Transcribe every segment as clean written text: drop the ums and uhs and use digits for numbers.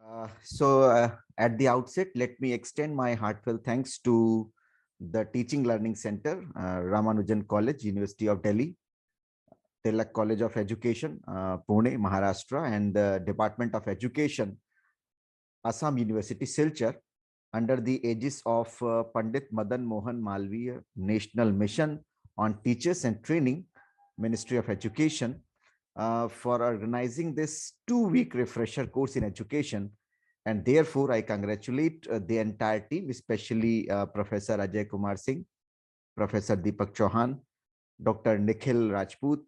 At the outset, let me extend my heartfelt thanks to the Teaching Learning Center, Ramanujan College, University of Delhi, Tilak College of Education, Pune, Maharashtra, and the Department of Education, Assam University, Silchar, under the aegis of Pandit Madan Mohan Malviya National Mission on Teachers and Training, Ministry of Education, for organizing this 2-week refresher course in education. And therefore, I congratulate the entire team, especially Professor Ajay Kumar Singh, Professor Deepak Chauhan, Dr. Nikhil Rajput,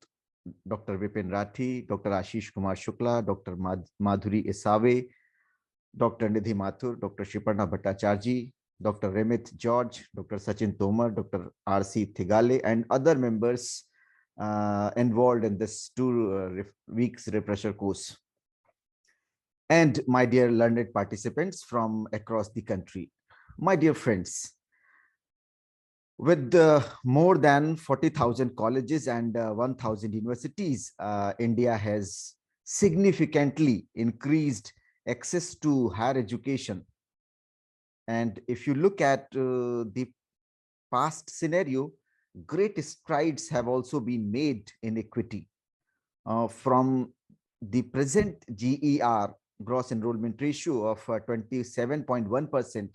Dr. Vipin Rathi, Dr. Asheesh Kumar Shukla, Dr. Madhuri Isave, Dr. Nidhi Mathur, Dr. Shiparna Bhattacharji, Dr. Remit George, Dr. Sachin Tomar, Dr. R.C. Thigale, and other members involved in this 2 weeks refresher course. And my dear learned participants from across the country, my dear friends, with more than 40,000 colleges and 1,000 universities, India has significantly increased access to higher education. And if you look at the past scenario, great strides have also been made in equity. From the present GER, gross enrollment ratio of 27.1%,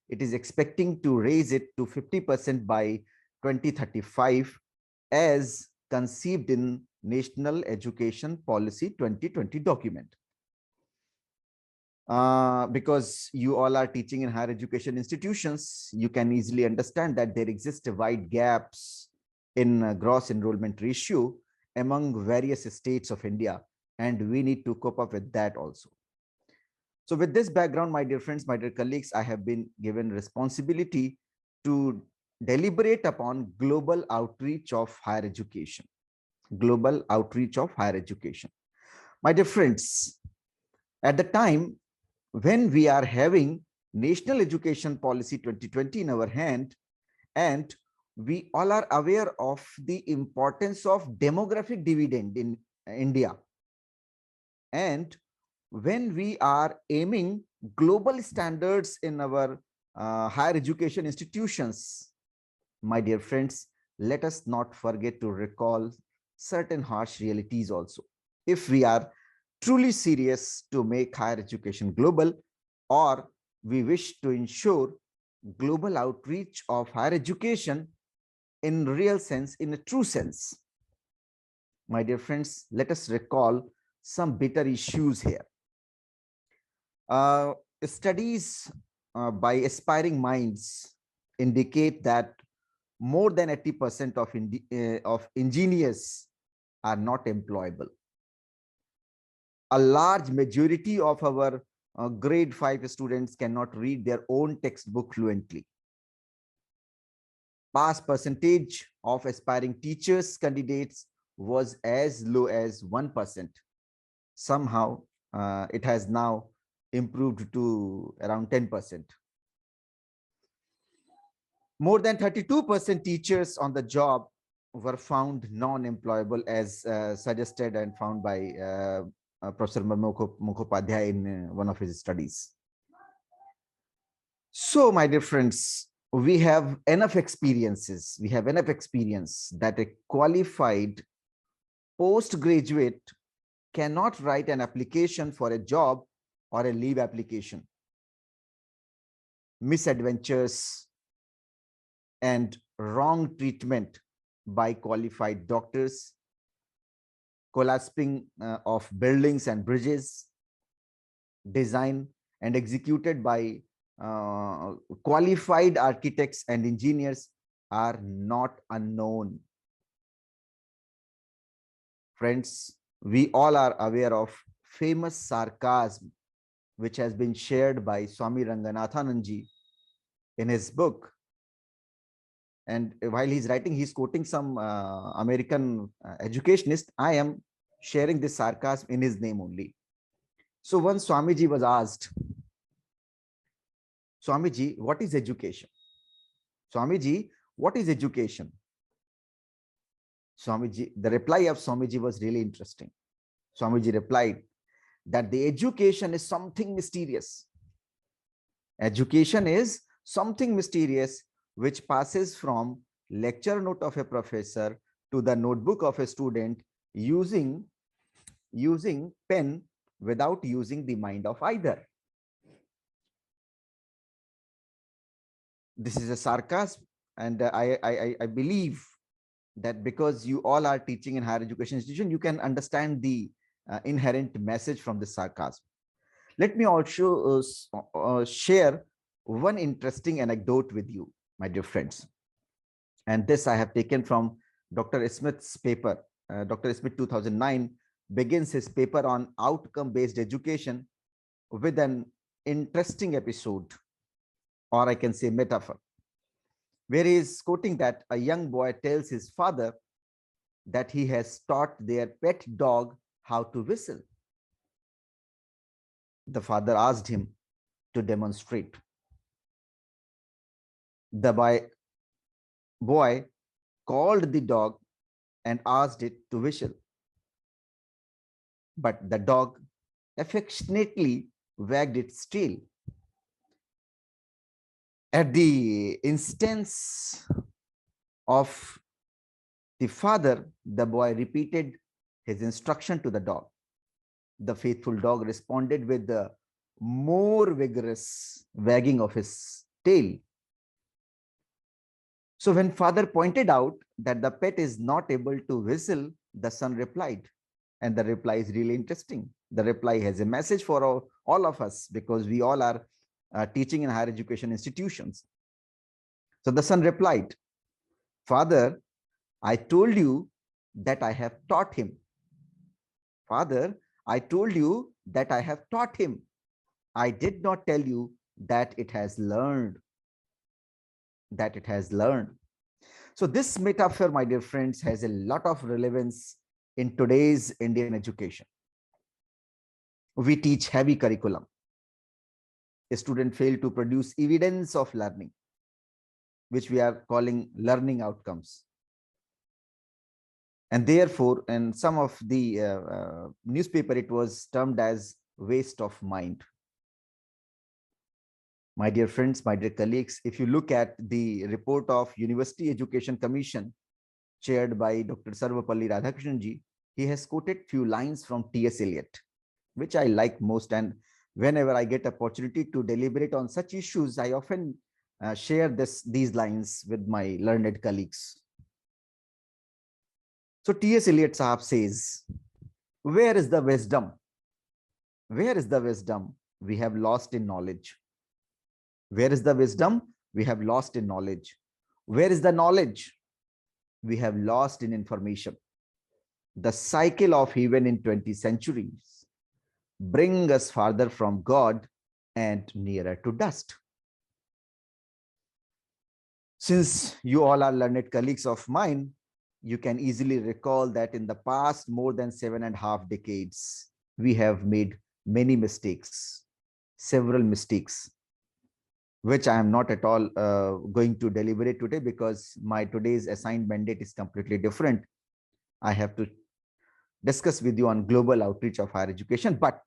it is expecting to raise it to 50% by 2035 as conceived in National Education Policy 2020 document. Because you all are teaching in higher education institutions, you can easily understand that there exist wide gaps in gross enrollment ratio among various states of India, and we need to cope up with that also. So with this background, my dear friends, my dear colleagues, I have been given responsibility to deliberate upon global outreach of higher education. Global outreach of higher education. My dear friends, at the time when we are having National Education Policy 2020 in our hand, and we all are aware of the importance of demographic dividend in India, and when we are aiming global standards in our higher education institutions, my dear friends, let us not forget to recall certain harsh realities also. If we are truly serious to make higher education global, or we wish to ensure global outreach of higher education in real sense, in a true sense, my dear friends, let us recall some bitter issues here. Studies by aspiring minds indicate that more than 80% of engineers are not employable. A large majority of our grade 5 students cannot read their own textbook fluently. Pass percentage of aspiring teachers candidates was as low as 1%. Somehow it has now improved to around 10%. More than 32% teachers on the job were found non-employable, as suggested and found by Professor Mukhopadhyay in one of his studies. So, my dear friends, we have enough experiences. We have enough experience that a qualified postgraduate cannot write an application for a job or a leave application. Misadventures and wrong treatment by qualified doctors, collapsing of buildings and bridges, design and executed by qualified architects and engineers are not unknown. Friends, we all are aware of famous sarcasm which has been shared by Swami Ranganathananji in his book. And while he's writing, he's quoting some American educationist. I am sharing this sarcasm in his name only. So once Swamiji was asked, Swamiji, what is education? Swamiji, what is education? Swamiji, the reply of Swamiji was really interesting. Swamiji replied that the education is something mysterious. Education is something mysterious which passes from lecture note of a professor to the notebook of a student using pen without using the mind of either. This is a sarcasm, and I believe that because you all are teaching in higher education institution, you can understand the inherent message from the sarcasm. Let me also share one interesting anecdote with you, my dear friends. And this I have taken from Dr. Smith's paper. Dr. Smith 2009 begins his paper on outcome-based education with an interesting episode, or I can say metaphor, where he is quoting that a young boy tells his father that he has taught their pet dog how to whistle. The father asked him to demonstrate. The boy called the dog and asked it to whistle, but the dog affectionately wagged its tail. At the instance of the father, the boy repeated his instruction to the dog. The faithful dog responded with the more vigorous wagging of his tail. So when father pointed out that the pet is not able to whistle, the son replied, and the reply is really interesting. The reply has a message for all of us, because we all are teaching in higher education institutions. So the son replied, "Father, I told you that I have taught him. Father, I told you that I have taught him. I did not tell you that it has learned. That it has learned." So this metaphor, my dear friends, has a lot of relevance in today's Indian education. We teach heavy curriculum. A student failed to produce evidence of learning, which we are calling learning outcomes. And therefore, in some of the newspaper, it was termed as waste of mind. My dear friends, my dear colleagues, if you look at the report of University Education Commission chaired by Dr. Sarvapalli Radhakrishnan, he has quoted few lines from T.S. Eliot, which I like most. And whenever I get opportunity to deliberate on such issues, I often share these lines with my learned colleagues. So T.S. Eliot Sahab says, "Where is the wisdom? Where is the wisdom we have lost in knowledge? Where is the wisdom we have lost in knowledge? Where is the knowledge we have lost in information? The cycle of even in 20 centuries bring us farther from God and nearer to dust." Since you all are learned colleagues of mine, you can easily recall that in the past more than 7.5 decades, we have made many mistakes, several mistakes, which I am not at all going to deliberate today, because my today's assigned mandate is completely different. I have to discuss with you on global outreach of higher education, but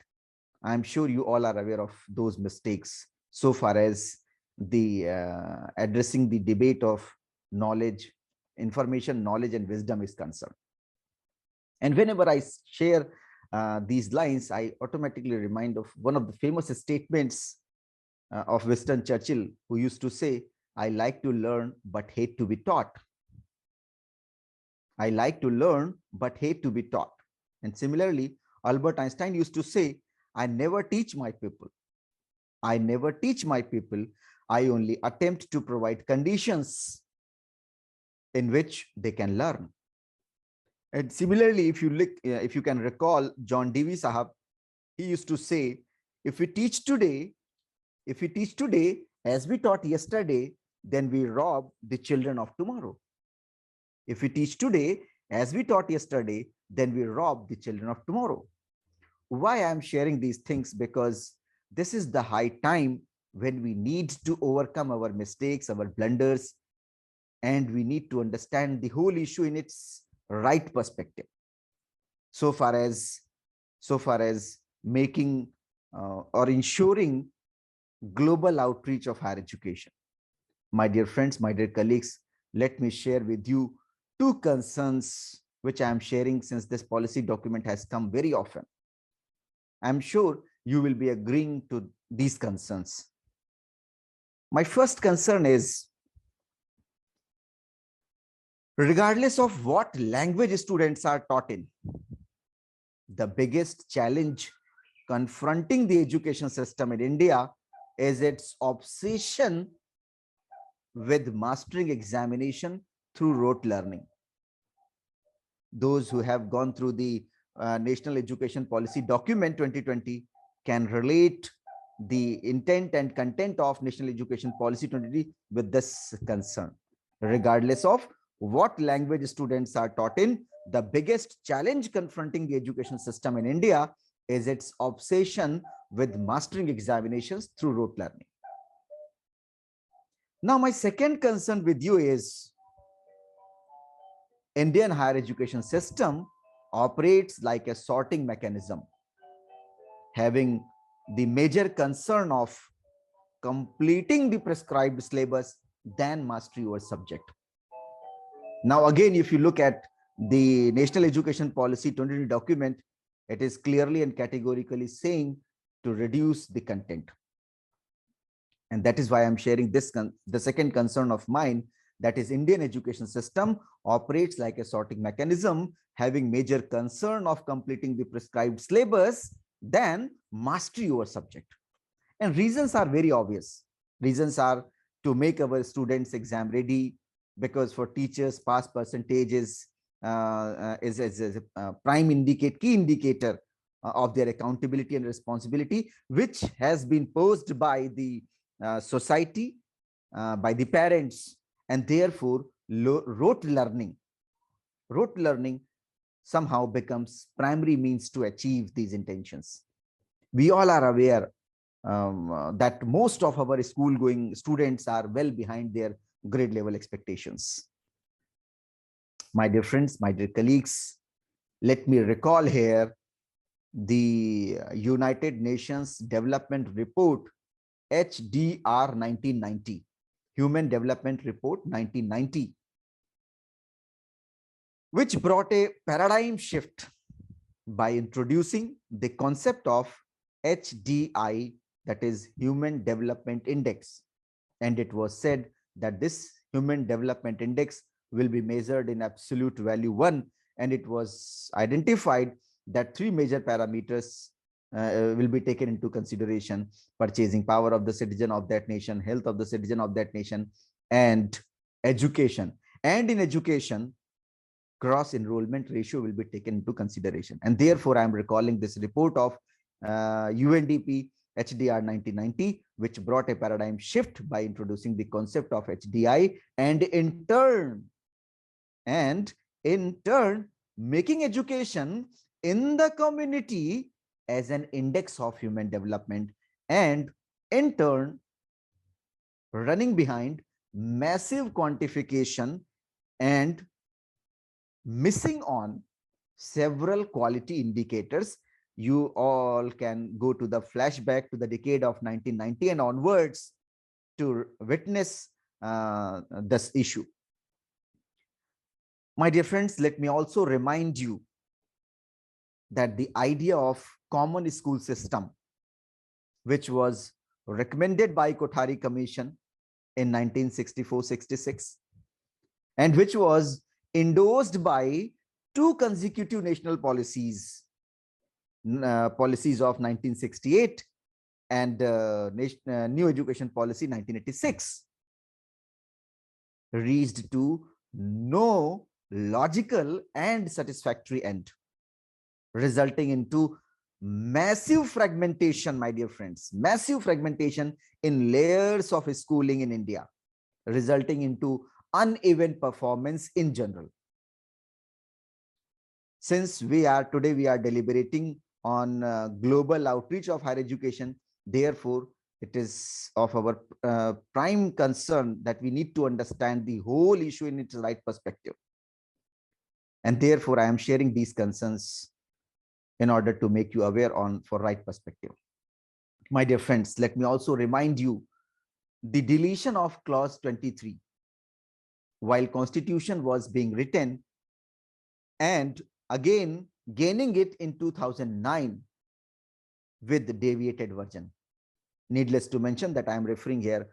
I'm sure you all are aware of those mistakes so far as the addressing the debate of knowledge, information, knowledge, and wisdom is concerned. And whenever I share these lines, I automatically remind of one of the famous statements of Winston Churchill, who used to say, "I like to learn but hate to be taught." I like to learn but hate to be taught. And similarly, Albert Einstein used to say, "I never teach my people. I never teach my people. I only attempt to provide conditions in which they can learn." And similarly, if you look, if you can recall, John Dewey Sahab, he used to say, if we teach today as we taught yesterday, then we rob the children of tomorrow. If we teach today as we taught yesterday, then we rob the children of tomorrow. Why I'm sharing these things? Because this is the high time when we need to overcome our mistakes, our blunders, and we need to understand the whole issue in its right perspective. So far as making or ensuring global outreach of higher education. My dear friends, my dear colleagues, let me share with you two concerns which I am sharing since this policy document has come very often. I'm sure you will be agreeing to these concerns. My first concern is, regardless of what language students are taught in, the biggest challenge confronting the education system in India is its obsession with mastering examination through rote learning. Those who have gone through the National Education Policy Document 2020 can relate the intent and content of National Education Policy 2020 with this concern. Regardless of what language students are taught in, the biggest challenge confronting the education system in India is its obsession with mastering examinations through rote learning. Now, my second concern with you is, Indian higher education system operates like a sorting mechanism, having the major concern of completing the prescribed syllabus than mastery over subject. Now, again, if you look at the National Education Policy 2020 document, it is clearly and categorically saying to reduce the content. And that is why I'm sharing this, the second concern of mine, that is Indian education system operates like a sorting mechanism, having major concern of completing the prescribed syllabus than mastery over subject. And reasons are very obvious. Reasons are to make our students exam ready, because for teachers, pass percentage is a prime key indicator of their accountability and responsibility, which has been posed by the society, by the parents, and therefore rote learning somehow becomes primary means to achieve these intentions. We all are aware that most of our school going students are well behind their grade level expectations. My dear friends, my dear colleagues, let me recall here the United Nations Development Report HDR 1990, Human Development Report 1990, which brought a paradigm shift by introducing the concept of HDI, that is Human Development Index. And it was said that this Human Development Index will be measured in absolute value 1, and it was identified that 3 major parameters will be taken into consideration: purchasing power of the citizen of that nation, health of the citizen of that nation, and education. And in education, cross enrollment ratio will be taken into consideration. And therefore, I am recalling this report of UNDP HDR 1990, which brought a paradigm shift by introducing the concept of HDI, and in turn making education in the community as an index of human development, and in turn running behind massive quantification and missing on several quality indicators. You all can go to the flashback to the decade of 1990 and onwards to witness this issue. My dear friends, let me also remind you that the idea of common school system, which was recommended by Kothari Commission in 1964-66, and which was endorsed by 2 consecutive national policies of 1968 and New Education Policy 1986, reached to no logical and satisfactory end, resulting into massive fragmentation, my dear friends, massive fragmentation in layers of schooling in India, resulting into uneven performance in general. Since today we are deliberating on global outreach of higher education, therefore it is of our prime concern that we need to understand the whole issue in its right perspective. And therefore I am sharing these concerns in order to make you aware on for right perspective. My dear friends, let me also remind you the deletion of clause 23 while constitution was being written, and again gaining it in 2009 with the deviated version. Needless to mention that I am referring here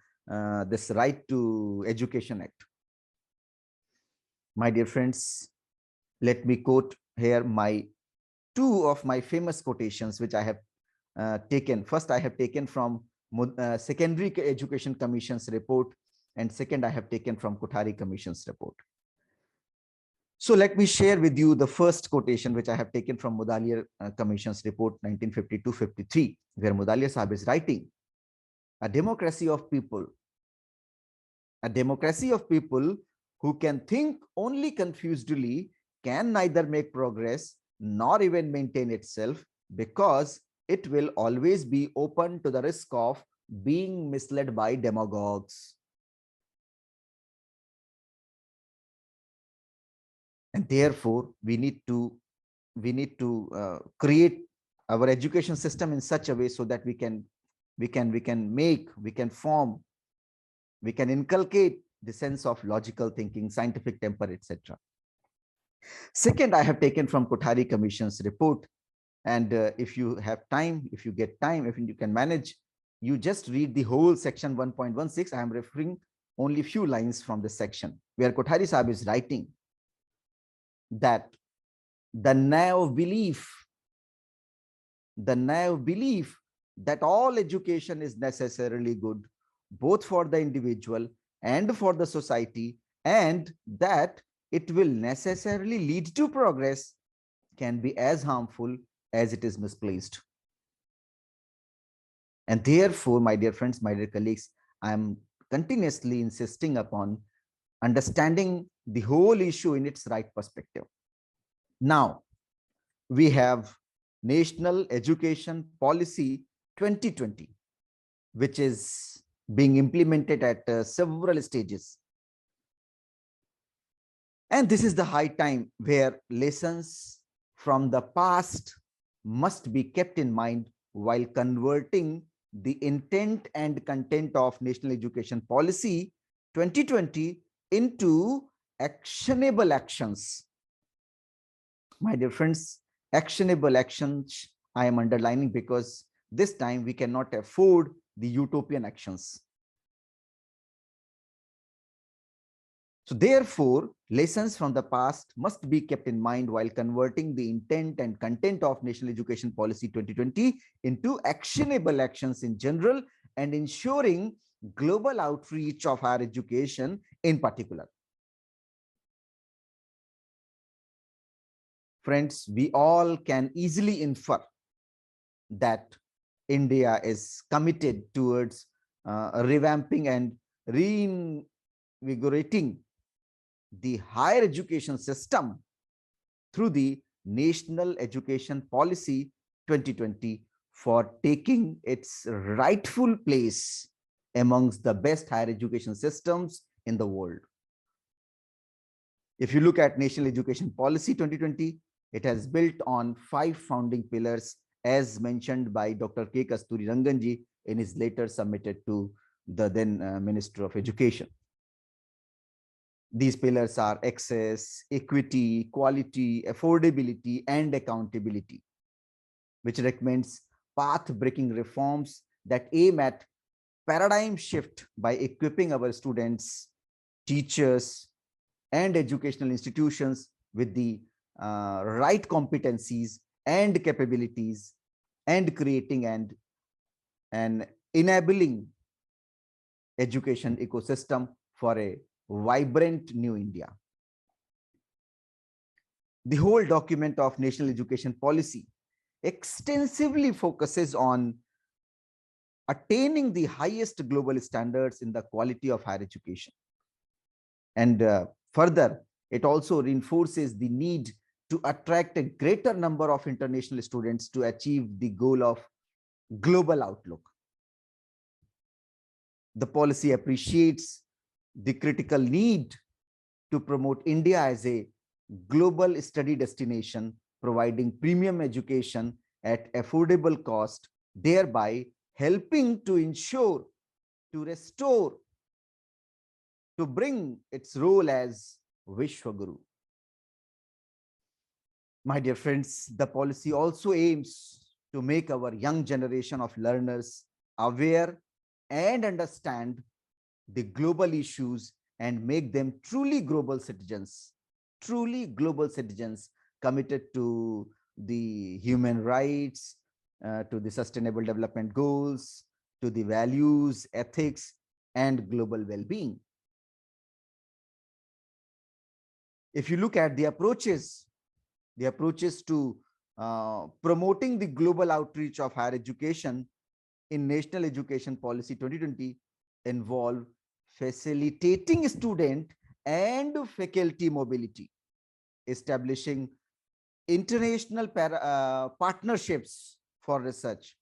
this Right to Education Act. My dear friends, let me quote here my two of my famous quotations which I have taken. First, I have taken from Secondary Education Commission's report, and second, I have taken from Kothari Commission's report. So let me share with you the first quotation which I have taken from Mudaliar Commission's report 1952-53, where Mudaliar Sahib is writing, a democracy of people who can think only confusedly can neither make progress nor even maintain itself, because it will always be open to the risk of being misled by demagogues. And therefore, we need to create our education system in such a way so that we can form, we can inculcate the sense of logical thinking, scientific temper, etc. Second, I have taken from Kothari Commission's report. And if you have time, if you get time, if you can manage, you just read the whole section 1.16. I am referring only few lines from the section where Kothari Sahib is writing that the naive belief that all education is necessarily good, both for the individual and for the society, and that it will necessarily lead to progress, can be as harmful as it is misplaced. And therefore, my dear friends, my dear colleagues, I am continuously insisting upon understanding the whole issue in its right perspective. Now, we have National Education Policy 2020, which is being implemented at several stages. And this is the high time where lessons from the past must be kept in mind while converting the intent and content of National Education Policy 2020 into actionable actions. My dear friends, actionable actions I am underlining because this time we cannot afford the utopian actions. So therefore, lessons from the past must be kept in mind while converting the intent and content of National Education Policy 2020 into actionable actions in general and ensuring global outreach of higher education in particular. Friends, we all can easily infer that India is committed towards revamping and reinvigorating the higher education system through the National Education Policy 2020 for taking its rightful place amongst the best higher education systems in the world. If you look at National Education Policy 2020, it has built on 5 founding pillars as mentioned by Dr. K. Kasturi Ranganji in his letter submitted to the then Minister of Education. These pillars are access, equity, quality, affordability, and accountability, which recommends path-breaking reforms that aim at paradigm shift by equipping our students, teachers, and educational institutions with the right competencies and capabilities, and creating an enabling education ecosystem for a vibrant new India. The whole document of National Education Policy extensively focuses on attaining the highest global standards in the quality of higher education. And further, it also reinforces the need to attract a greater number of international students to achieve the goal of global outlook. The policy appreciates the critical need to promote India as a global study destination providing premium education at affordable cost, thereby helping to ensure, to restore, to bring its role as Vishwaguru. My dear friends, the policy also aims to make our young generation of learners aware and understand the global issues and make them truly global citizens committed to the human rights, to the sustainable development goals, to the values, ethics, and global well-being. If you look at the approaches to promoting the global outreach of higher education in National Education Policy 2020 involve facilitating student and faculty mobility, establishing international partnerships for research,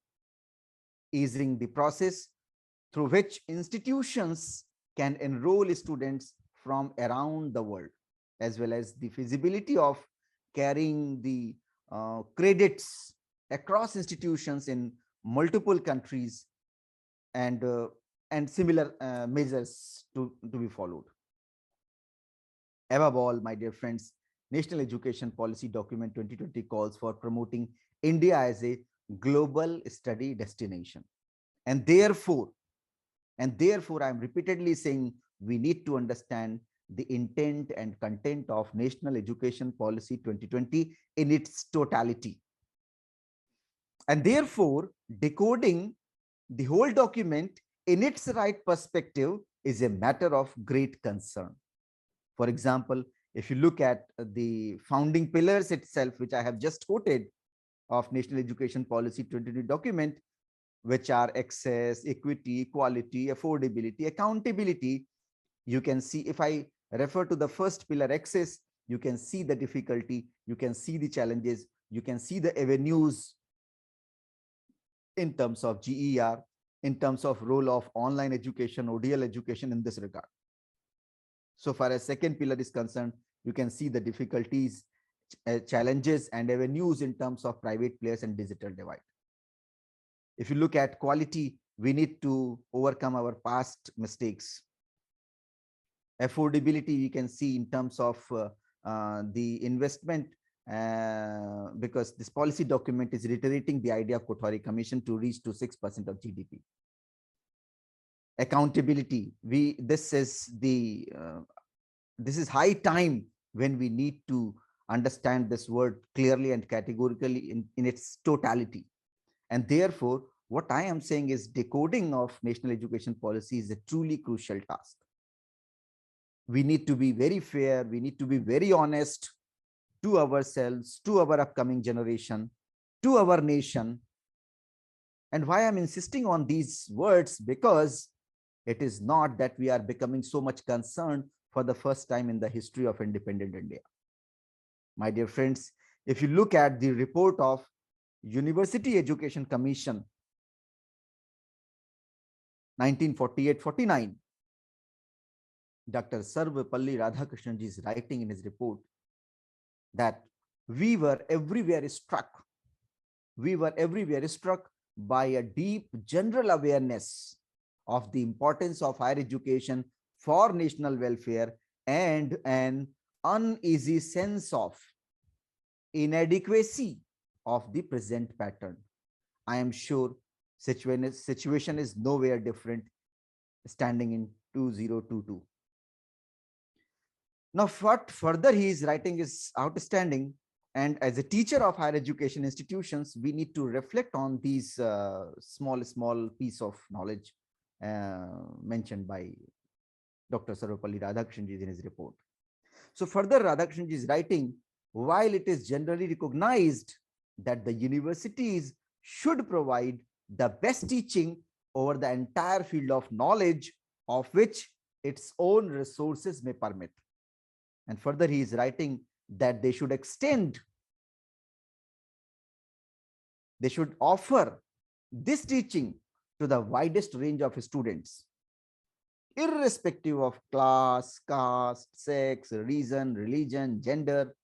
easing the process through which institutions can enroll students from around the world, as well as the feasibility of carrying the credits across institutions in multiple countries, and similar measures to be followed. Above all, my dear friends, National Education Policy Document 2020 calls for promoting India as a global study destination. And therefore, I'm repeatedly saying we need to understand the intent and content of National Education Policy 2020 in its totality. And therefore, decoding the whole document in its right perspective is a matter of great concern. For example, if you look at the founding pillars itself, which I have just quoted of National Education Policy 2020 document, which are access, equity, equality, affordability, accountability, you can see, if I refer to the first pillar, access, you can see the difficulty, you can see the challenges, you can see the avenues in terms of GER, in terms of role of online education, ODL education in this regard. So far as second pillar is concerned, you can see the difficulties, challenges, and avenues in terms of private players and digital divide. If you look at quality, we need to overcome our past mistakes. Affordability, we can see in terms of the investment, because this policy document is reiterating the idea of Kothari Commission to reach to 6% of GDP. Accountability, this is high time when we need to understand this word clearly and categorically in its totality. And therefore, what I am saying is decoding of national education policy is a truly crucial task. We need to be very fair, we need to be very honest to ourselves, to our upcoming generation, to our nation. And why I'm insisting on these words, because it is not that we are becoming so much concerned for the first time in the history of independent India. My dear friends, if you look at the report of University Education Commission 1948-49, Dr. Sarvepalli Radhakrishnan ji is writing in his report that we were everywhere struck by a deep general awareness of the importance of higher education for national welfare and an uneasy sense of inadequacy of the present pattern. I am sure situation is nowhere different standing in 2022. Now, what further he is writing is outstanding. And as a teacher of higher education institutions, we need to reflect on these small piece of knowledge mentioned by Dr. Sarvepalli Radhakrishnan ji in his report. So further, Radhakrishnan ji is writing, while it is generally recognized that the universities should provide the best teaching over the entire field of knowledge of which its own resources may permit. And further, he is writing that they should offer this teaching to the widest range of students, irrespective of class, caste, sex, reason, religion, gender.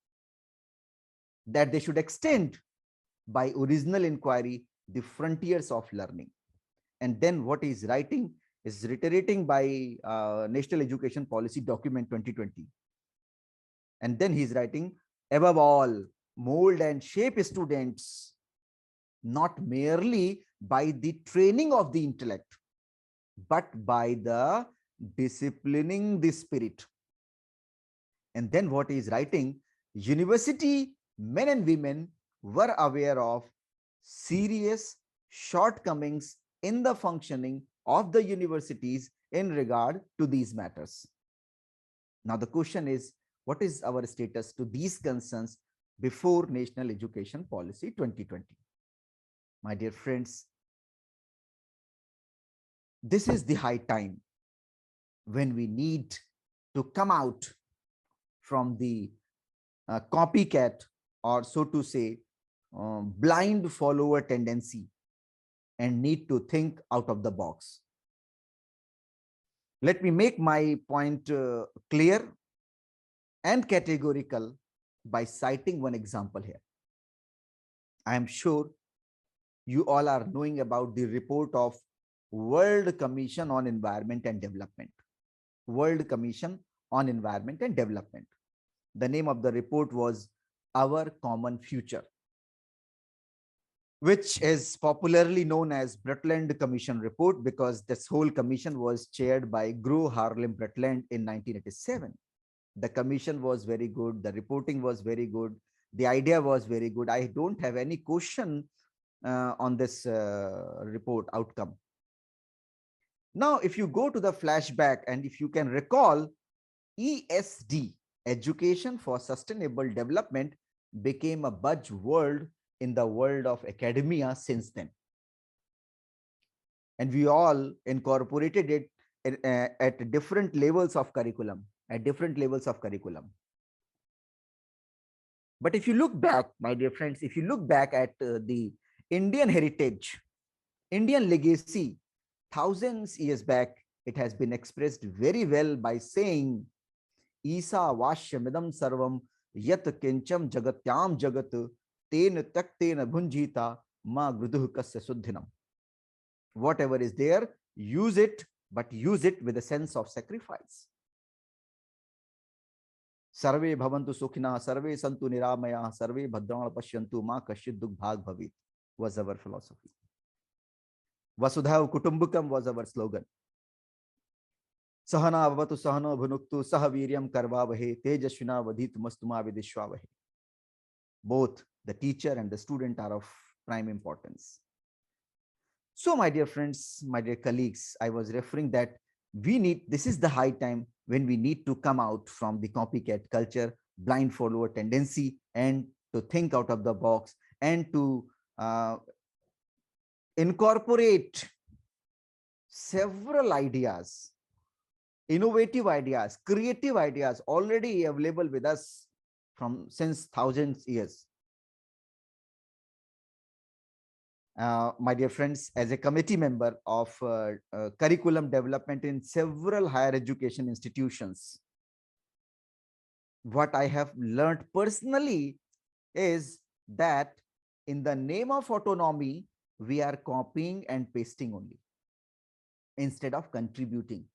that they should extend by original inquiry the frontiers of learning. And then what he's writing is reiterating by National Education Policy Document 2020. And then he's writing, above all, mold and shape students not merely by the training of the intellect, but by the disciplining the spirit. And then what he is writing, university men and women were aware of serious shortcomings in the functioning of the universities in regard to these matters. Now the question is, what is our status to these concerns before National Education Policy 2020? My dear friends, this is the high time when we need to come out from the copycat, or so to say, blind follower tendency, and need to think out of the box. Let me make my point clear and categorical by citing one example here. I am sure you all are knowing about the report of World Commission on Environment and Development. World Commission on Environment and Development. The name of the report was Our Common Future, which is popularly known as Brundtland Commission report, because this whole commission was chaired by Gro Harlem Brundtland in 1987. The commission was very good. The reporting was very good. The idea was very good. I don't have any question on this report outcome. Now, if you go to the flashback, and if you can recall, ESD, Education for Sustainable Development, became a buzzword in the world of academia since then. And we all incorporated it at different levels of curriculum, But if you look back, my dear friends, if you look back at the Indian heritage, Indian legacy, thousands years back, it has been expressed very well by saying, Isa vashyamidam sarvam yat kincham jagatyam jagat ten taktena bhunjita ma gruduh kasya suddhinam. Whatever is there, use it, but use it with a sense of sacrifice. Sarve bhavantu sukhina, sarve santu niramaya, sarve bhadrana pashyantu ma kashid dukh bhag bhavit was our philosophy. Vasudhaiva Kutumbakam was our slogan. Sahana avatu sahano bhunuktu sahaviryam karvavahe tejashvina vadhit mastuma vidishvavahe. Both the teacher and the student are of prime importance. So, my dear friends, my dear colleagues, I was referring that this is the high time when we need to come out from the copycat culture, blind follower tendency, and to think out of the box, and to incorporate several ideas, innovative ideas, creative ideas already available with us since thousands years. My dear friends, as a committee member of curriculum development in several higher education institutions, what I have learned personally is that in the name of autonomy, we are copying and pasting only instead of contributing.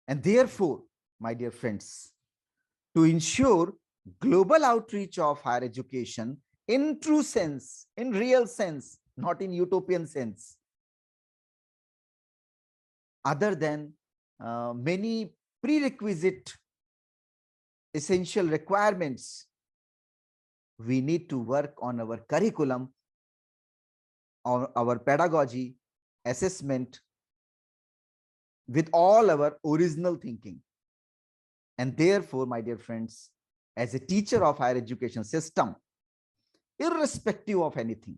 And therefore, my dear friends, to ensure global outreach of higher education in true sense, in real sense, not in utopian sense, other than many prerequisite essential requirements, we need to work on our curriculum, on our pedagogy, assessment, with all our original thinking. And therefore, my dear friends, as a teacher of higher education system, irrespective of anything,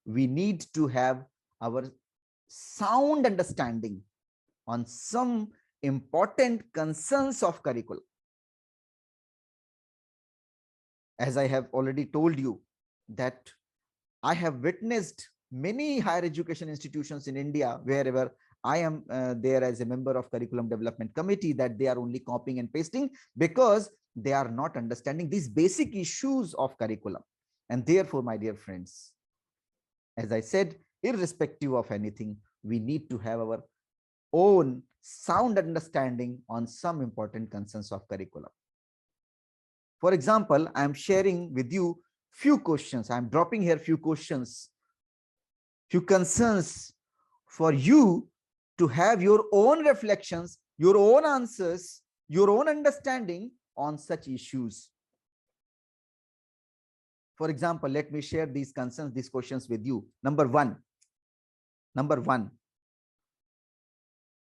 we need to have our sound understanding on some important concerns of curriculum. As I have already told you that I have witnessed many higher education institutions in India, wherever I am there as a member of curriculum development committee, that they are only copying and pasting because they are not understanding these basic issues of curriculum. And therefore, my dear friends, as I said, irrespective of anything, we need to have our own sound understanding on some important concerns of curriculum. For example, I am sharing with you few questions. I am dropping here few questions, few concerns for you to have your own reflections, your own answers, your own understanding on such issues. For example, let me share these concerns, these questions with you. Number one,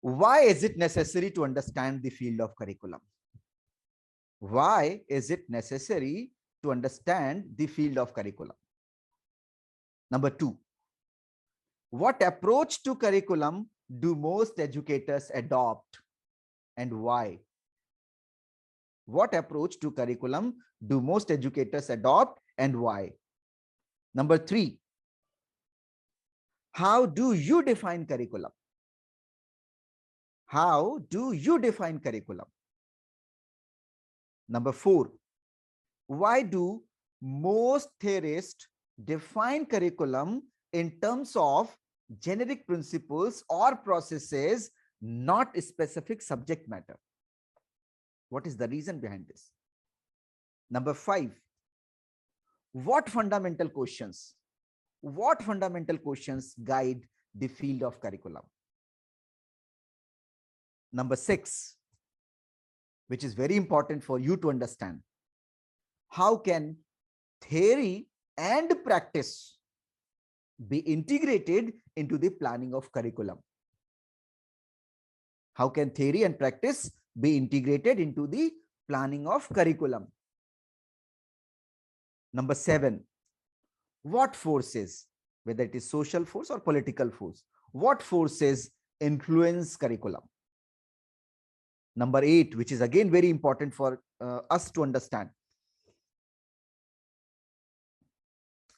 why is it necessary to understand the field of curriculum? Why is it necessary to understand the field of curriculum? Number two, what approach to curriculum do most educators adopt and why? What approach to curriculum do most educators adopt and why? Number three, how do you define curriculum? How do you define curriculum? Number four, why do most theorists define curriculum in terms of generic principles or processes, not specific subject matter? What is the reason behind this? Number five, what fundamental questions guide the field of curriculum? Number six, which is very important for you to understand, how can theory and practice be integrated into the planning of curriculum? How can theory and practice be integrated into the planning of curriculum? Number seven, what forces, whether it is social force or political force, what forces influence curriculum? Number eight, which is again very important for us to understand,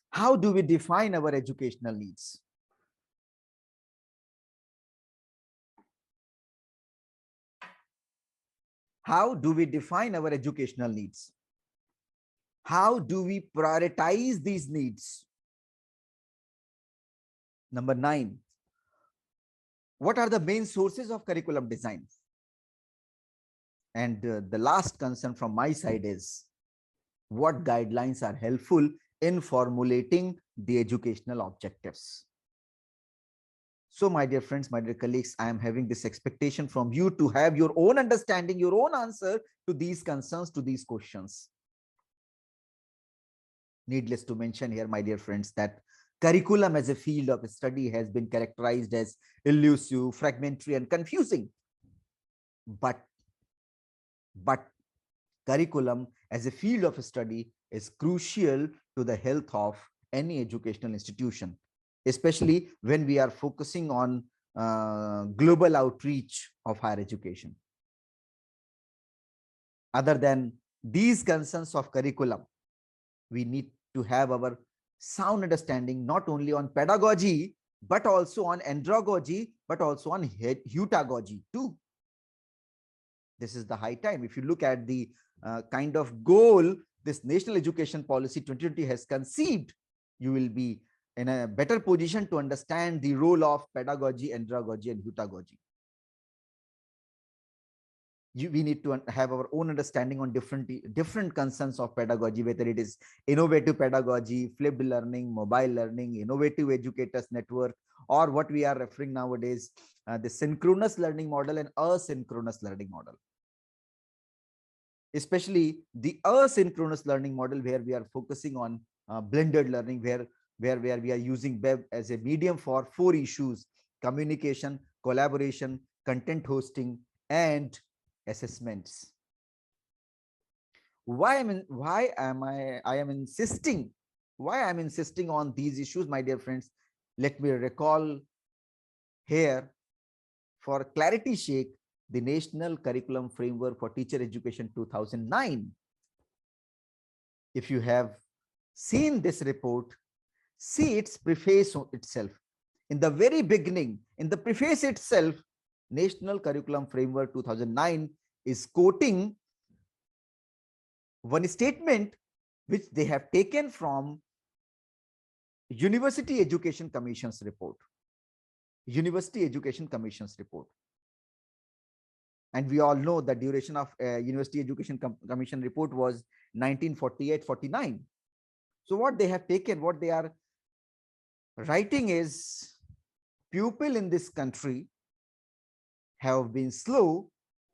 how do we define our educational needs? How do we define our educational needs? How do we prioritize these needs? Number nine, what are the main sources of curriculum design? And the last concern from my side is, what guidelines are helpful in formulating the educational objectives? So, my dear friends, my dear colleagues, I am having this expectation from you to have your own understanding, your own answer to these concerns, to these questions. Needless to mention here, my dear friends, that curriculum as a field of study has been characterized as elusive, fragmentary, and confusing. But curriculum as a field of study is crucial to the health of any educational institution, especially when we are focusing on global outreach of higher education. Other than these concerns of curriculum, we need to have our sound understanding not only on pedagogy, but also on andragogy, but also on heutagogy too. This is the high time. If you look at the kind of goal this National Education Policy 2020 has conceived, you will be in a better position to understand the role of pedagogy, andragogy, and heutagogy. We need to have our own understanding on different concerns of pedagogy, whether it is innovative pedagogy, flipped learning, mobile learning, innovative educators network, or what we are referring nowadays, the synchronous learning model and asynchronous learning model. Especially the asynchronous learning model, where we are focusing on blended learning, where we are using web as a medium for four issues: communication, collaboration, content hosting, and assessments. Why am I insisting on these issues, my dear friends? Let me recall here, for clarity's sake, the National Curriculum Framework for Teacher Education 2009. If you have seen this report, see its preface itself. in the very beginning, in the preface itself, National Curriculum Framework 2009 is quoting one statement which they have taken from University Education Commission's report. University Education Commission's report. And we all know the duration of University Education Commission report was 1948-49. So what they have taken, what they are writing is, people in this country have been slow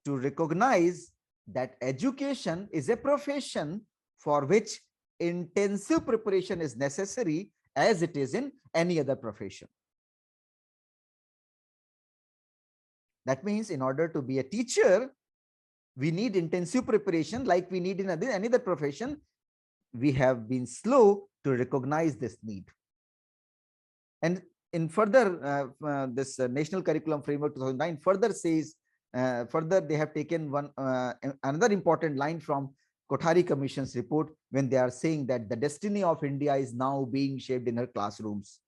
to recognize that education is a profession for which intensive preparation is necessary as it is in any other profession. That means in order to be a teacher, we need intensive preparation like we need in any other profession. We have been slow to recognize this need. And in further, this National Curriculum Framework 2009 further says, further they have taken another important line from Kothari Commission's report when they are saying that the destiny of India is now being shaped in her classrooms.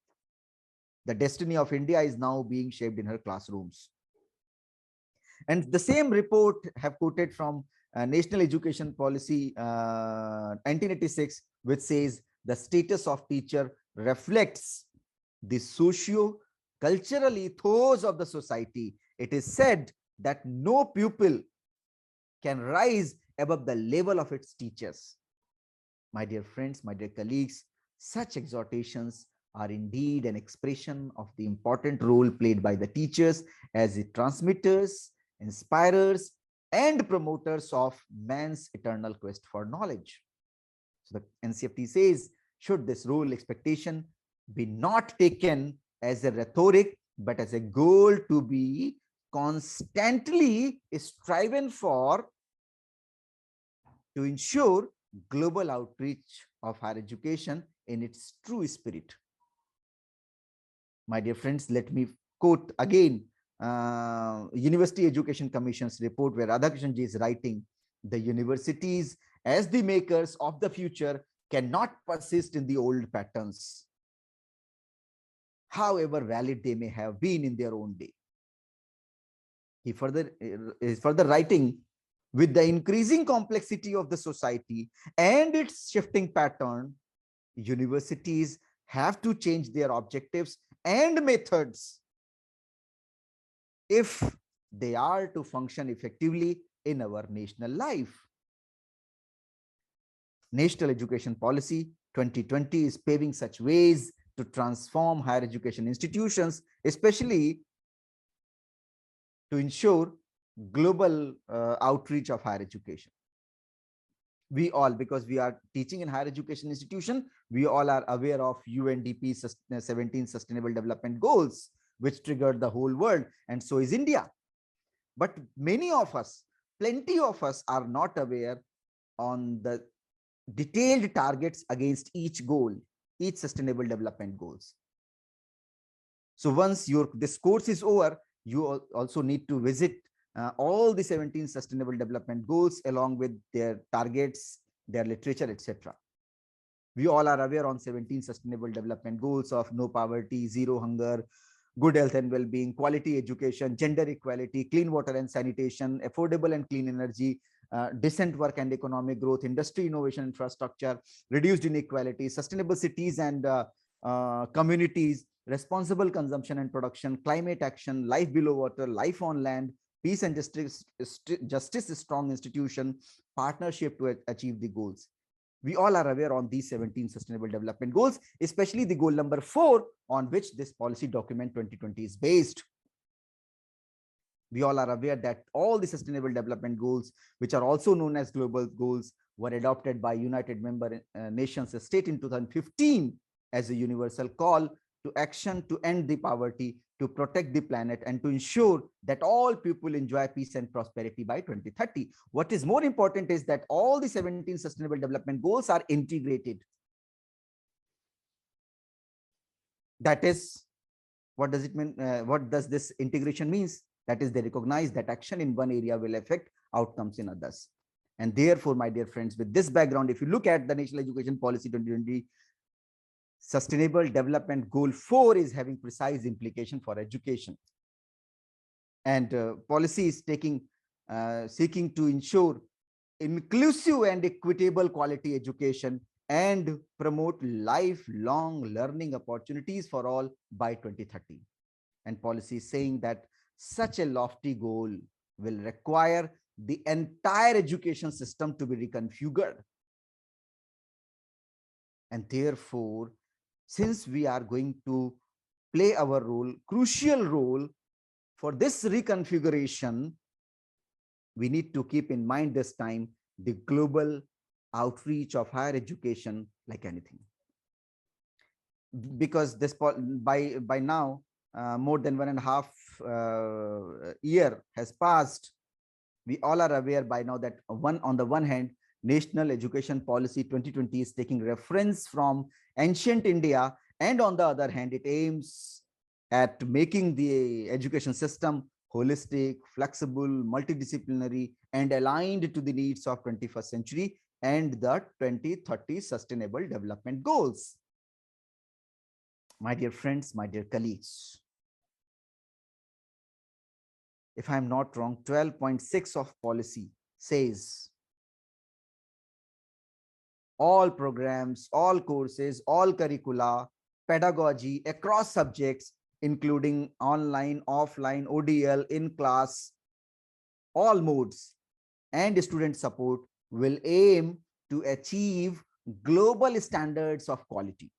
The destiny of India is now being shaped in her classrooms. And the same report have quoted from National Education Policy 1986, which says the status of teacher reflects the socio-cultural ethos of the society. It is said that no pupil can rise above the level of its teachers. My dear friends, my dear colleagues, such exhortations are indeed an expression of the important role played by the teachers as the transmitters, inspirers, and promoters of man's eternal quest for knowledge. So the NCFT says, should this role expectation be not taken as a rhetoric, but as a goal to be constantly striven for to ensure global outreach of higher education in its true spirit. My dear friends, let me quote again University Education Commission's report, where Radhakrishnan ji is writing, the universities as the makers of the future cannot persist in the old patterns, however valid they may have been in their own day. He is further writing, with the increasing complexity of the society and its shifting pattern, universities have to change their objectives and methods if they are to function effectively in our national life. National Education Policy 2020 is paving such ways to transform higher education institutions, especially to ensure global outreach of higher education. We all, because we are teaching in higher education institution, we all are aware of UNDP 17 Sustainable Development Goals, which triggered the whole world, and so is India. But many of us, plenty of us are not aware on the detailed targets against each goal, each Sustainable Development Goals. So once this course is over, you also need to visit all the 17 Sustainable Development Goals along with their targets, their literature, etc. We all are aware on 17 Sustainable Development Goals of no poverty, zero hunger, good health and well-being, quality education, gender equality, clean water and sanitation, affordable and clean energy, decent work and economic growth, industry, innovation, infrastructure, reduced inequality, sustainable cities and communities, responsible consumption and production, climate action, life below water, life on land, peace and justice strong institution, partnership to achieve the goals. We all are aware on these 17 Sustainable Development Goals, especially the goal number 4, on which this policy document 2020 is based. We all are aware that all the Sustainable Development Goals, which are also known as global goals, were adopted by United Member Nations State in 2015 as a universal call to action to end the poverty, to protect the planet, and to ensure that all people enjoy peace and prosperity by 2030. What is more important is that all the 17 Sustainable Development Goals are integrated. That is, what does it mean? What does this integration means? That is, they recognize that action in one area will affect outcomes in others. And therefore, my dear friends, with this background, if you look at the National Education Policy 2020, Sustainable Development Goal 4 is having precise implication for education. And policy is seeking to ensure inclusive and equitable quality education and promote lifelong learning opportunities for all by 2030. And policy is saying that such a lofty goal will require the entire education system to be reconfigured. And therefore, since we are going to play our role, crucial role for this reconfiguration, we need to keep in mind this time the global outreach of higher education like anything. Because this by now, more than 1.5 year has passed. We all are aware by now that on the one hand, National Education Policy 2020 is taking reference from ancient India, and on the other hand, it aims at making the education system holistic, flexible, multidisciplinary, and aligned to the needs of 21st century and the 2030 Sustainable Development Goals. My dear friends, my dear colleagues, if I'm not wrong, 12.6 of policy says all programs, all courses, all curricula, pedagogy across subjects, including online, offline, ODL, in class, all modes, and student support will aim to achieve global standards of quality.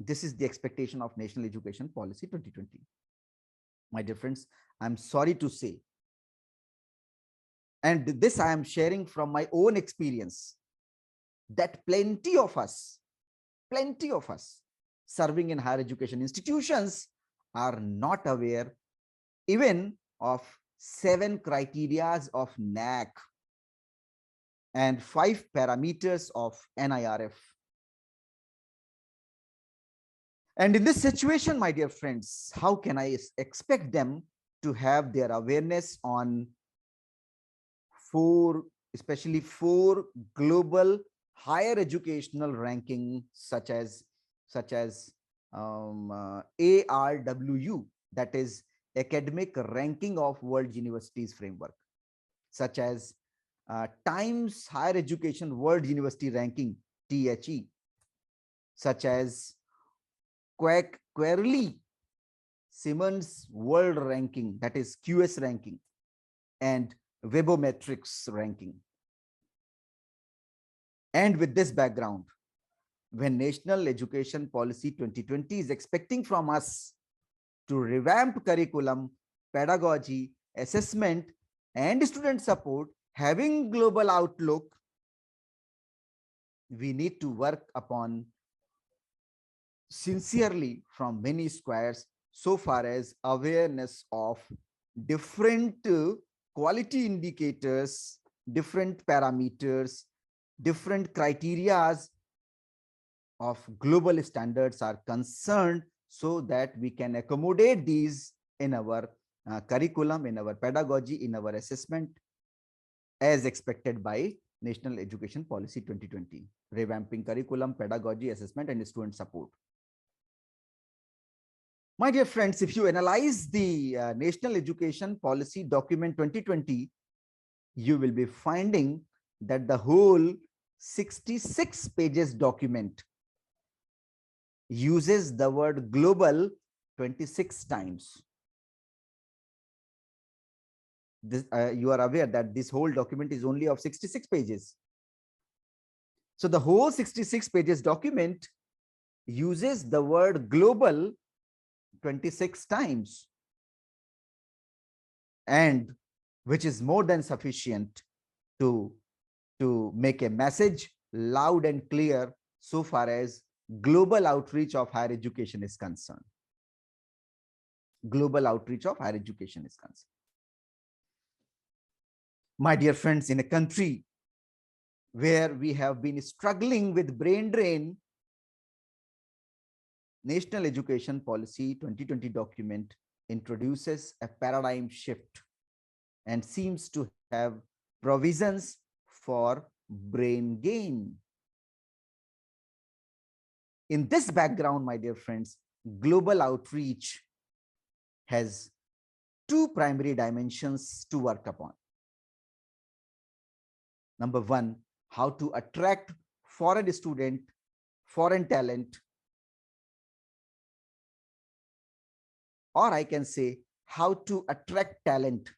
This is the expectation of National Education Policy 2020. My dear friends, I'm sorry to say, and this I am sharing from my own experience, that plenty of us serving in higher education institutions are not aware even of 7 criterias of NAC and 5 parameters of NIRF. And in this situation, my dear friends, how can I expect them to have their awareness on especially 4 global higher educational ranking, such as ARWU, that is Academic Ranking of World Universities Framework, such as Times Higher Education World University Ranking, THE, such as Querly Simmons World Ranking, that is QS ranking, and Webometrics ranking. And with this background, when National Education Policy 2020 is expecting from us to revamp curriculum, pedagogy, assessment, and student support, having global outlook, we need to work upon sincerely from many squares so far as awareness of different quality indicators, different parameters, different criterias of global standards are concerned, so that we can accommodate these in our curriculum, in our pedagogy, in our assessment, as expected by National Education Policy 2020, revamping curriculum, pedagogy, assessment, and student support. My dear friends, if you analyze the National Education Policy document 2020, you will be finding that the whole 66 pages document uses the word global 26 times. This, you are aware that this whole document is only of 66 pages. So the whole 66 pages document uses the word global 26 times, and which is more than sufficient to make a message loud and clear so far as global outreach of higher education is concerned. Global outreach of higher education is concerned. My dear friends, in a country where we have been struggling with brain drain, National Education Policy 2020 document introduces a paradigm shift and seems to have provisions for brain gain. In this background, my dear friends, global outreach has two primary dimensions to work upon. Number one, how to attract foreign student, foreign talent, or I can say how to attract talent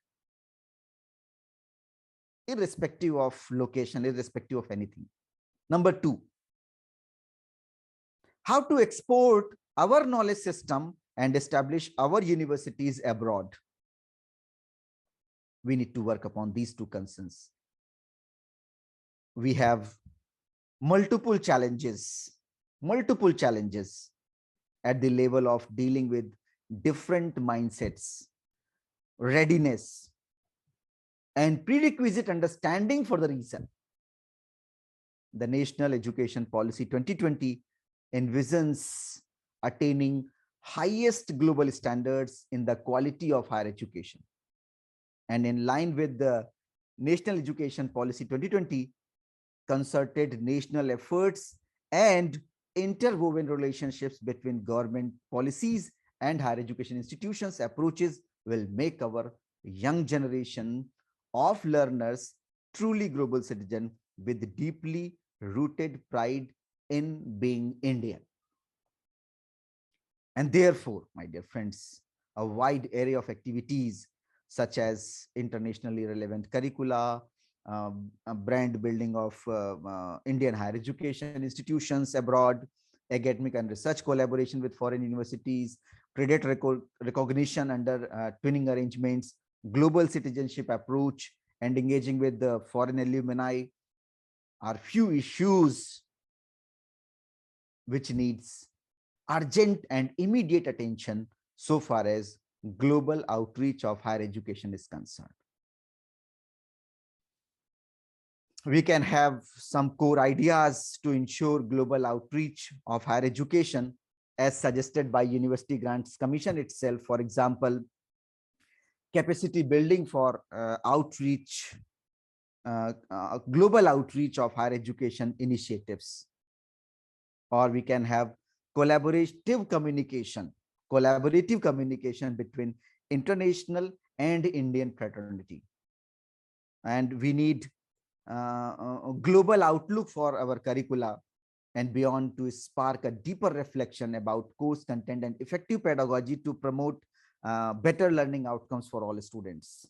irrespective of location, irrespective of anything. Number two, how to export our knowledge system and establish our universities abroad. We need to work upon these two concerns. We have multiple challenges at the level of dealing with different mindsets, readiness, and prerequisite understanding for the reason. The National Education Policy 2020 envisions attaining highest global standards in the quality of higher education. And in line with the National Education Policy 2020, concerted national efforts and interwoven relationships between government policies and higher education institutions approaches will make our young generation of learners truly global citizen with deeply rooted pride in being Indian. And therefore, my dear friends, a wide array of activities such as internationally relevant curricula, brand building of Indian higher education institutions abroad, academic and research collaboration with foreign universities, credit recognition under twinning arrangements, global citizenship approach, and engaging with the foreign alumni are few issues which needs urgent and immediate attention so far as global outreach of higher education is concerned. We can have some core ideas to ensure global outreach of higher education as suggested by University Grants Commission itself. For example, capacity building for global outreach of higher education initiatives. Or we can have collaborative communication between international and Indian fraternity. And we need a global outlook for our curricula and beyond to spark a deeper reflection about course content and effective pedagogy to promote better learning outcomes for all students.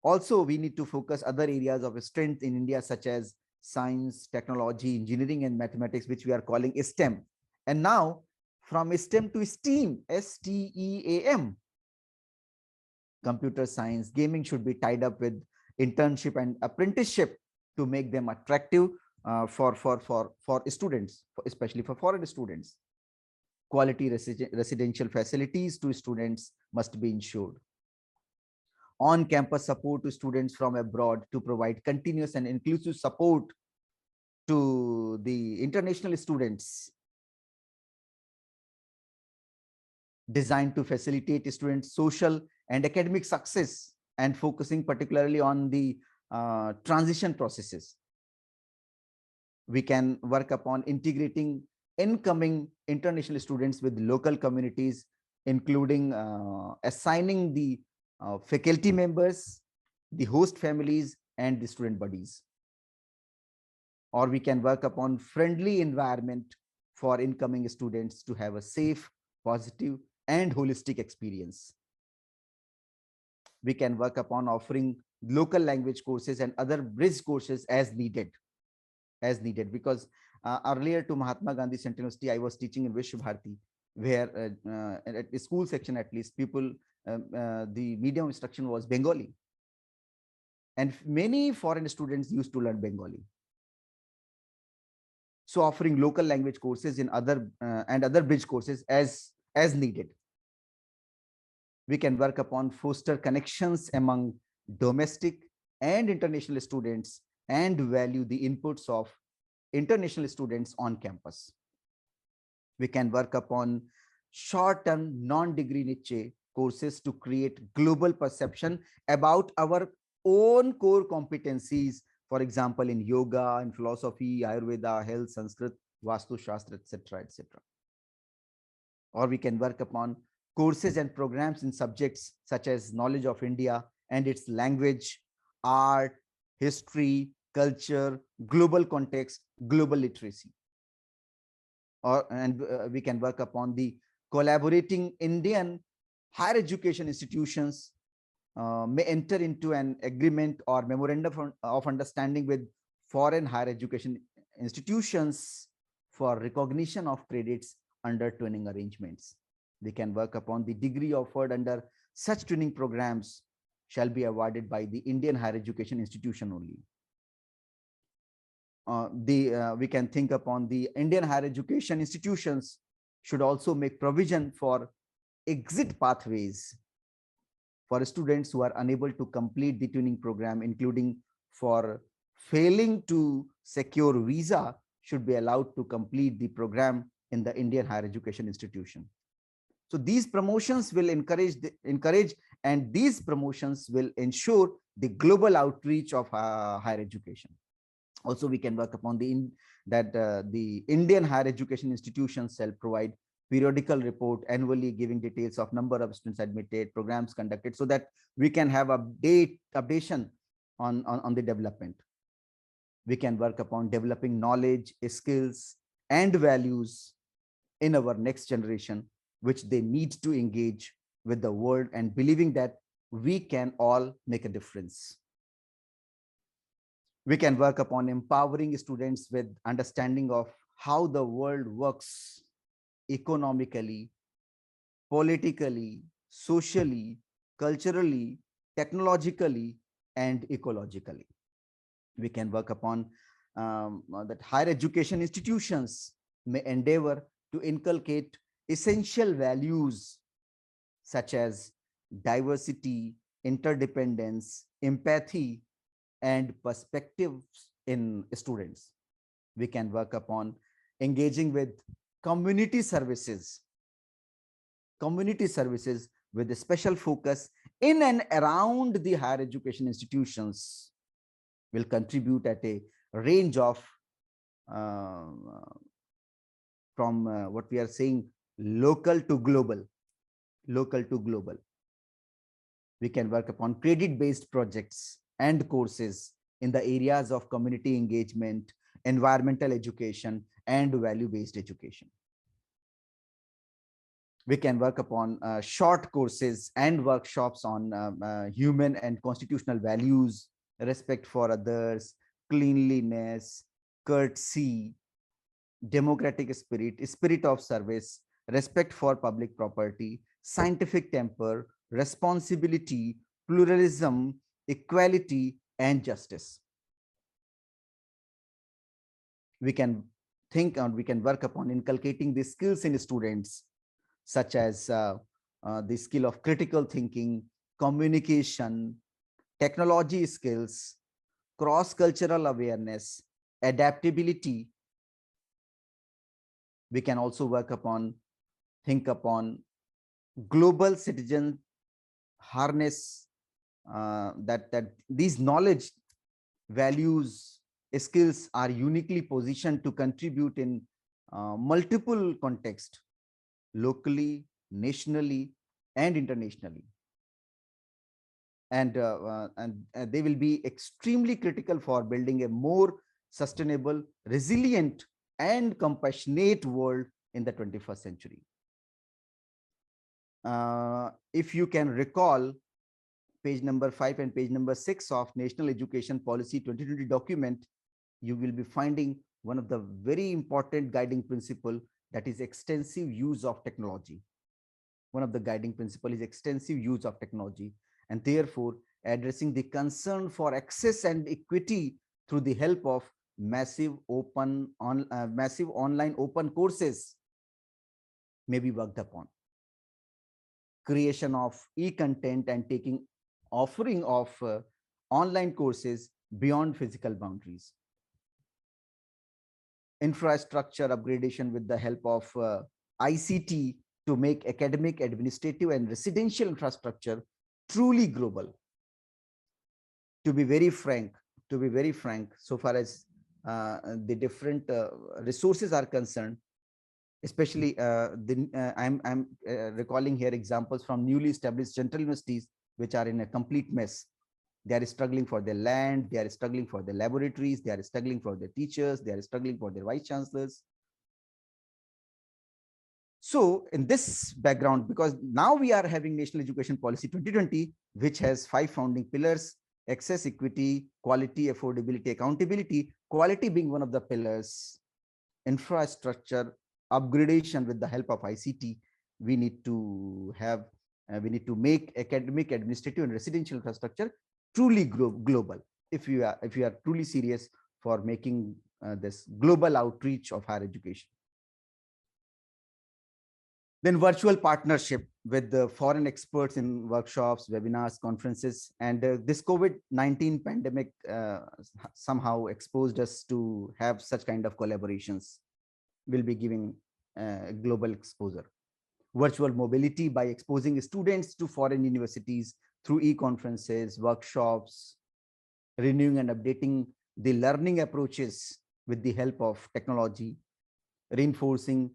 Also, we need to focus other areas of strength in India, such as science, technology, engineering, and mathematics, which we are calling STEM. And now from STEM to STEAM, STEAM, computer science, gaming should be tied up with internship and apprenticeship to make them attractive for students, especially for foreign students. Quality residential facilities to students must be ensured. On-campus support to students from abroad to provide continuous and inclusive support to the international students, designed to facilitate students' social and academic success and focusing particularly on the transition processes. We can work upon integrating incoming international students with local communities, including assigning the faculty members, the host families, and the student bodies. Or we can work upon friendly environment for incoming students to have a safe, positive, and holistic experience. We can work upon offering local language courses and other bridge courses as needed, because earlier to Mahatma Gandhi Central University, I was teaching in Vishwa Bharati, where at the school section, at least, people, the medium instruction was Bengali. And many foreign students used to learn Bengali. So offering local language courses in other bridge courses as needed. We can work upon foster connections among domestic and international students and value the inputs of international students on campus. We can work upon short-term non-degree niche courses to create global perception about our own core competencies, for example, in yoga and philosophy, Ayurveda, health, Sanskrit, Vastu Shastra, etc., etc. Or we can work upon courses and programs in subjects such as knowledge of India and its language, art, history, culture, global context, global literacy. We can work upon the collaborating Indian higher education institutions may enter into an agreement or memorandum of understanding with foreign higher education institutions for recognition of credits under twinning arrangements. We can work upon the degree offered under such twinning programs shall be awarded by the Indian higher education institution only. We can think upon the Indian higher education institutions should also make provision for exit pathways for students who are unable to complete the tuning program, including for failing to secure visa, should be allowed to complete the program in the Indian higher education institution. So these promotions will encourage, and these promotions will ensure the global outreach of higher education. Also, we can work upon the Indian higher education institutions shall provide periodical report annually giving details of number of students admitted, programs conducted, so that we can have updation on the development. We can work upon developing knowledge, skills, and values in our next generation, which they need to engage with the world, and believing that we can all make a difference. We can work upon empowering students with understanding of how the world works economically, politically, socially, culturally, technologically, and ecologically. We can work upon that higher education institutions may endeavor to inculcate essential values such as diversity, interdependence, empathy, and perspectives in students. We can work upon engaging with community services with a special focus in and around the higher education institutions will contribute at a range of from what we are saying local to global. We can work upon credit-based projects and courses in the areas of community engagement, environmental education, and value-based education. We can work upon short courses and workshops on human and constitutional values, respect for others, cleanliness, courtesy, democratic spirit, spirit of service, respect for public property, scientific temper, responsibility, pluralism, equality, and justice. We can think and we can work upon inculcating these skills in students, such as the skill of critical thinking, communication, technology skills, cross-cultural awareness, adaptability. We can also think upon global citizen harness that these knowledge, values, skills are uniquely positioned to contribute in multiple contexts, locally, nationally, and internationally. And they will be extremely critical for building a more sustainable, resilient, and compassionate world in the 21st century. If you can recall page number 5 and page number 6 of National Education Policy 2020 document, you will be finding one of the very important guiding principle, that is extensive use of technology. One of the guiding principle is extensive use of technology, and therefore addressing the concern for access and equity through the help of massive online open courses may be worked upon. Creation of e-content and taking offering of online courses beyond physical boundaries. Infrastructure upgradation with the help of ICT to make academic, administrative, and residential infrastructure truly global. To be very frank, so far as the different resources are concerned, especially I'm recalling here examples from newly established central universities which are in a complete mess. They are struggling for their land, they are struggling for their laboratories, they are struggling for their teachers, they are struggling for their vice chancellors. So in this background, because now we are having National Education Policy 2020, which has 5 founding pillars: access, equity, quality, affordability, accountability, quality being one of the pillars, infrastructure, upgradation with the help of ICT. We need to have, we need to make academic, administrative, and residential infrastructure truly global. If you are truly serious for making this global outreach of higher education. Then virtual partnership with the foreign experts in workshops, webinars, conferences, and this COVID-19 pandemic somehow exposed us to have such kind of collaborations. Will be giving global exposure. Virtual mobility by exposing students to foreign universities through e-conferences, workshops, renewing and updating the learning approaches with the help of technology, reinforcing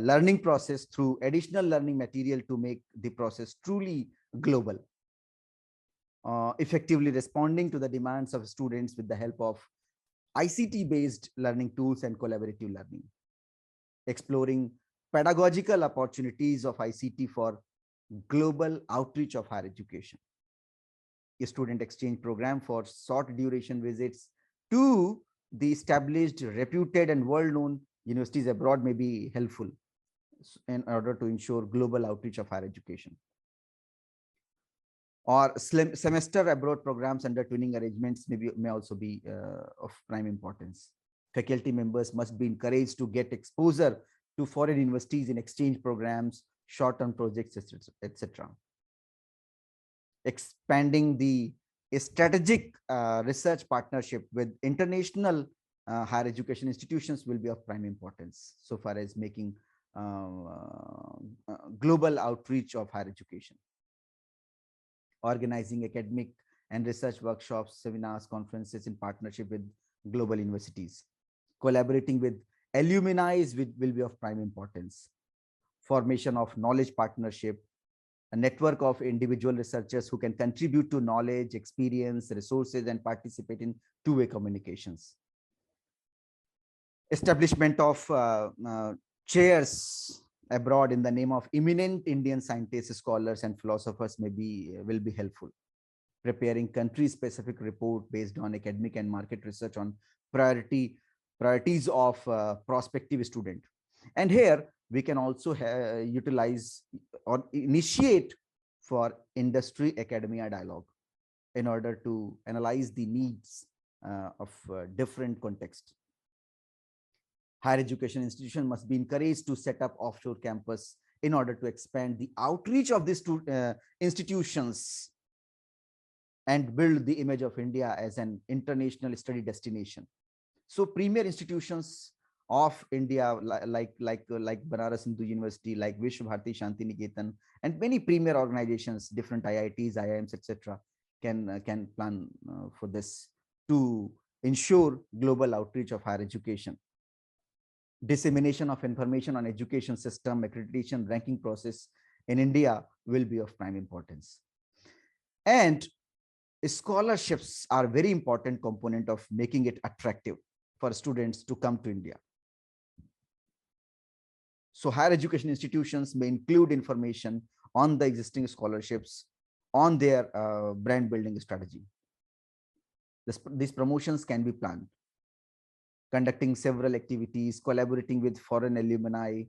learning process through additional learning material to make the process truly global, effectively responding to the demands of students with the help of ICT-based learning tools and collaborative learning, exploring pedagogical opportunities of ICT for global outreach of higher education, a student exchange program for short duration visits to the established, reputed, and world-known universities abroad may be helpful in order to ensure global outreach of higher education. Or semester abroad programs under twinning arrangements may also be of prime importance. Faculty members must be encouraged to get exposure to foreign universities in exchange programs, short-term projects, etc. Expanding the strategic research partnership with international higher education institutions will be of prime importance so far as making global outreach of higher education. Organizing academic and research workshops, seminars, conferences in partnership with global universities. Collaborating with alumni will be of prime importance. Formation of knowledge partnership, a network of individual researchers who can contribute to knowledge, experience, resources, and participate in two-way communications. Establishment of chairs abroad in the name of eminent Indian scientists, scholars, and philosophers will be helpful. Preparing country-specific report based on academic and market research on priorities of prospective student. And here we can also utilize or initiate for industry academia dialogue in order to analyze the needs of different contexts. Higher education institution must be encouraged to set up offshore campus in order to expand the outreach of these institutions and build the image of India as an international study destination. So premier institutions of India like Banaras Hindu University, like Vishwa Bharati Shanti Niketan, and many premier organizations, different IITs, IIMs, etc., can plan for this to ensure global outreach of higher education. Dissemination of information on education system, accreditation, ranking process in India will be of prime importance. And scholarships are a very important component of making it attractive for students to come to India. So higher education institutions may include information on the existing scholarships, on their brand building strategy. These promotions can be planned. Conducting several activities, collaborating with foreign alumni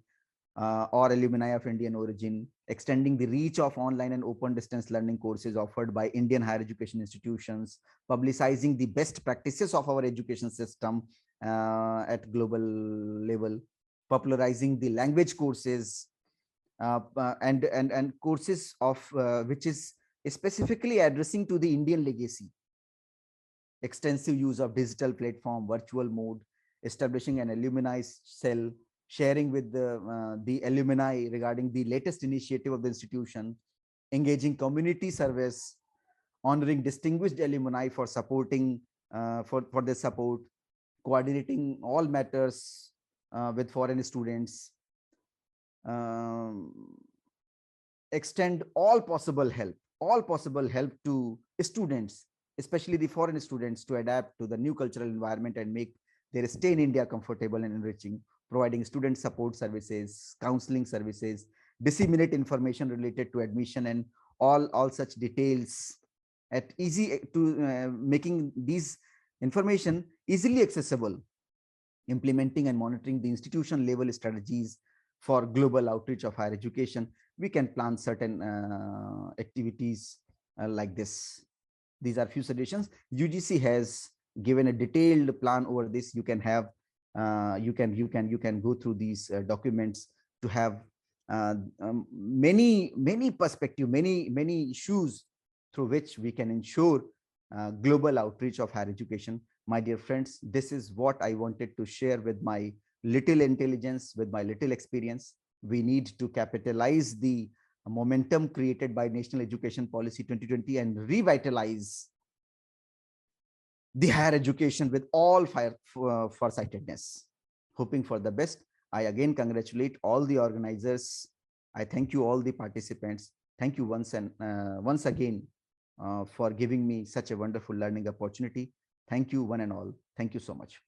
or alumni of Indian origin, extending the reach of online and open distance learning courses offered by Indian higher education institutions, publicizing the best practices of our education system at global level, popularizing the language courses and courses of which is specifically addressing to the Indian legacy. Extensive use of digital platform, virtual mode, establishing an alumni cell, sharing with the alumni regarding the latest initiative of the institution, engaging community service, honoring distinguished alumni for supporting for their support, coordinating all matters with foreign students, um, extend all possible help to students, especially the foreign students, to adapt to the new cultural environment and make their stay in India comfortable and enriching, providing student support services, counseling services, disseminate information related to admission and all such details at easy to making these information easily accessible, implementing and monitoring the institution level strategies for global outreach of higher education. We can plan certain activities like this. These are few suggestions. UGC has given a detailed plan over this. You can have, you can go through these documents to have many perspective, many issues through which we can ensure global outreach of higher education. My dear friends, this is what I wanted to share with my little intelligence, with my little experience. We need to capitalize the momentum created by National Education Policy 2020 and revitalize the higher education with all farsightedness. Hoping for the best. I again congratulate all the organizers. I thank you all the participants. Thank you once again for giving me such a wonderful learning opportunity. Thank you one and all. Thank you so much.